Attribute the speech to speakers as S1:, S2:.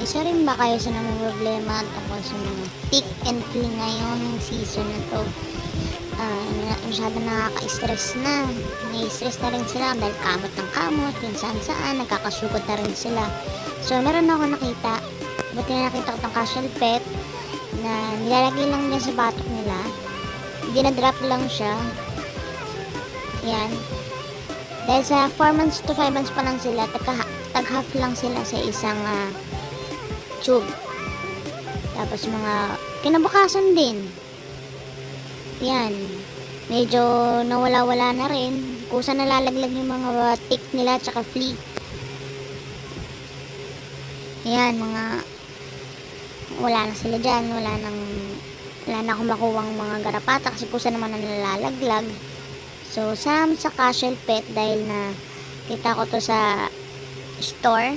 S1: Isa rin ba kayo sa problema tungkol sa mga tick and flea ngayong season na to? Masyado nakaka-stress na. Nai-stress na rin sila dahil kamot ng kamot, kung saan nagkakasugod na rin sila. So, meron ako nakita. Buti na nakita ko itong casual pet na nilalagay lang niya sa batok nila. Dinadrop lang siya. Yan. Dahil sa 4 months to 5 months pa lang sila, tag-half lang sila sa isang tube. Tapos mga kinabukasan din. Yan. Medyo nawala-wala na rin. Kusa nalalaglag yung mga tick nila tsaka flea. Yan, mga wala na sila dyan. Wala na akong makuwang mga garapata kasi kusa naman na nalalaglag. So, sa casual pet dahil na kita ko to sa store